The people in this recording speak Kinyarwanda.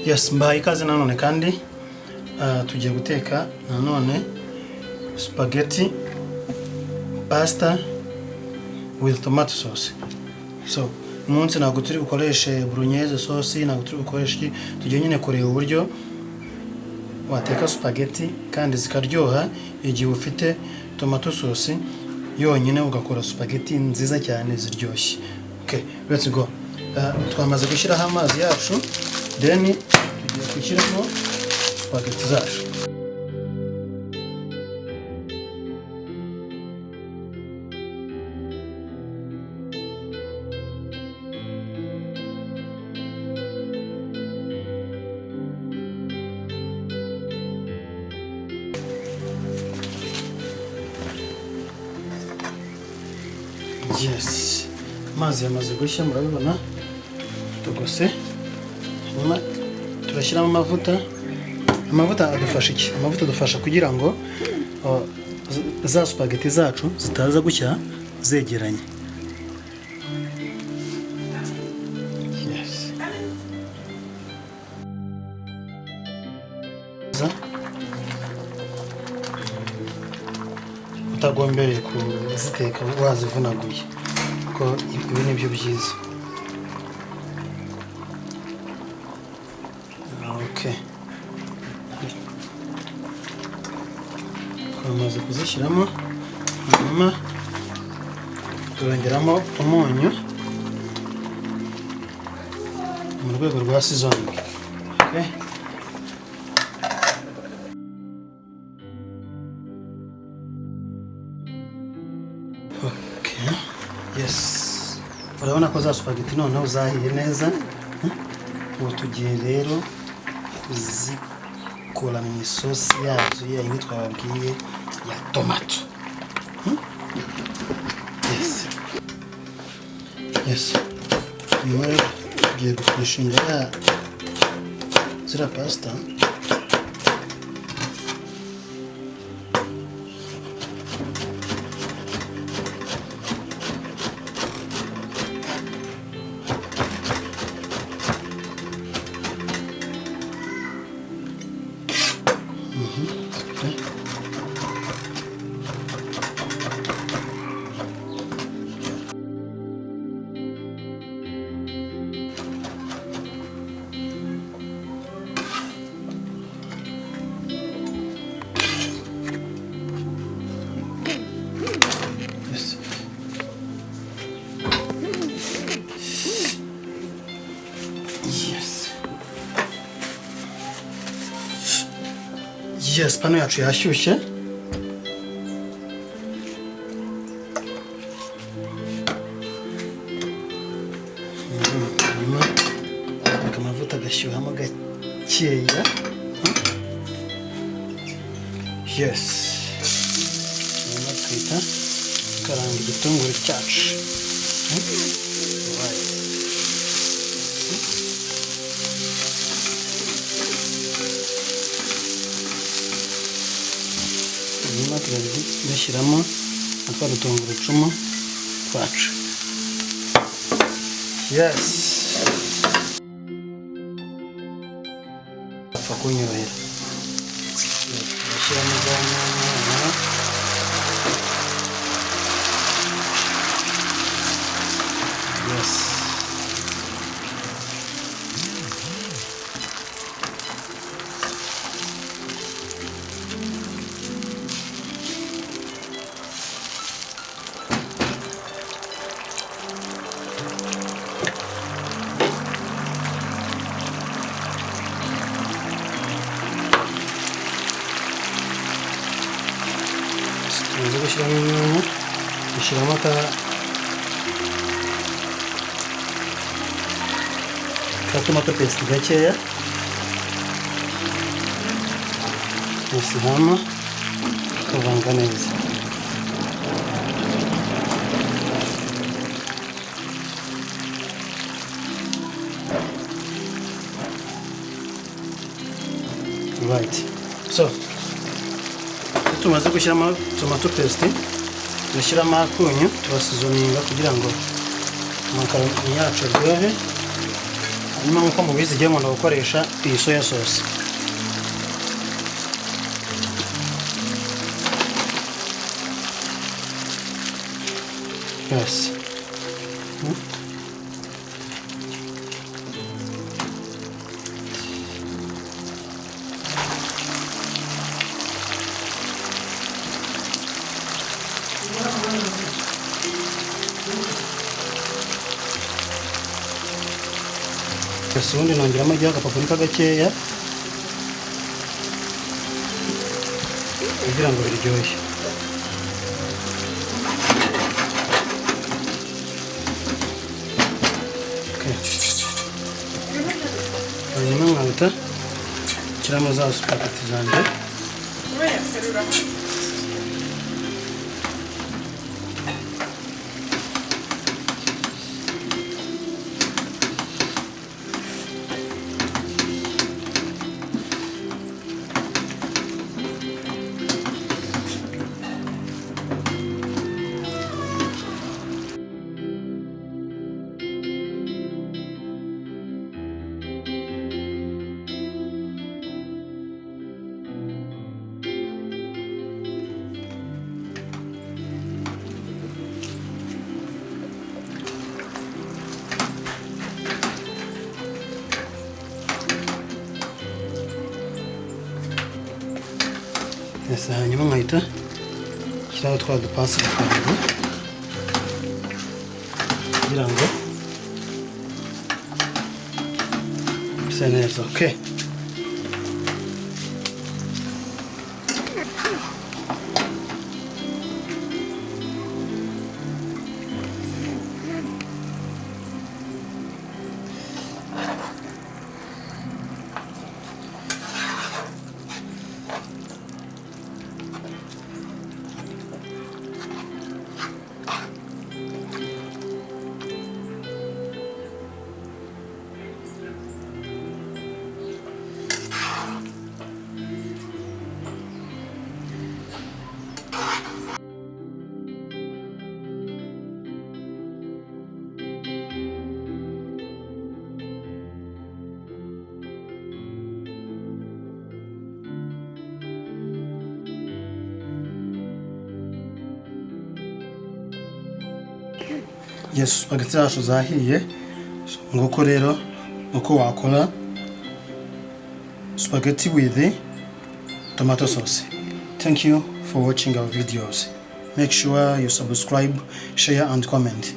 Yes, mbaye ikaze nanone kandi tugiye guteka nanone spaghetti pasta with tomato sauce. So umunsi ntabwo turi bukoreshe bolognese sauce, ntabwo turi bukoreshe, tugiye nyine kureba uburyo wateka spaghetti kandi zikaryoha igihe ufite tomato sauce yonyine ugakora spaghetti nziza cyane ziryoshye. Okay, let's go. Twamaze gushyiraho amazi yacu, then tugiye gushyiramo spaghetti zacu. Yes, amazi yamaze gushya murabibona tugose, nyuma turashyiramo amavuta. Amavuta adufasha iki? Amavuta adufasha kugira ngo za spaghetti zacu zitaza gushya zegeranye. Yes, utagombereye kuziteka wazivunaguye ko ibi nibyo byiza. Okay, twamaze kuzishyiramo, nyuma turongeramo umunyu mu rwego rwa seasoning. Okay, okay, yes, urabona ko za spaghetti noneho zahiye neza. Ubu tugiye rero kuzikora mu isosi yazo yindi twababwiye ya tomato. Yes, nyuma tugiye gushinga zira pasta. Yes, pano yacu yashyushye. Nyuma amavuta agashyuhamo gakeya. Yes, nyuma twita karanga igitunguru cyacu. Nyuma tugashyiramo twa tungurucumu twacu. Yes, apfa kunyorohera. Tugashyiramo za nyanya. Yes, tumaze gushyiramo inyanya, dushyiramo ka tomato paste gakeya. Dushyiramo tukavanga neza. Right, so tumaze gushyiramo tomato paste, dushyiramo akunyu, turasizoninga kugira ngo amakaroni yacu aryohe. hanyuma nk'uko mubizi igihe nkunda gukoresha iyi soya sauce. Yes. Ubundi nongeramo agapapurika gakeya kugira ngo biryoshye. Hanyuma nkahita nshyiramo za spaghetti zanjye. Yes, hanyuma nkahita nshyiraho twa dupasi twanjye kugira ngo bise neza. Okay. Yes, spaghetti zacu zahiye. Nguko rero uko wakora spaghetti with the tomato sauce. Thank you for watching our videos. Make sure you subscribe, share and comment.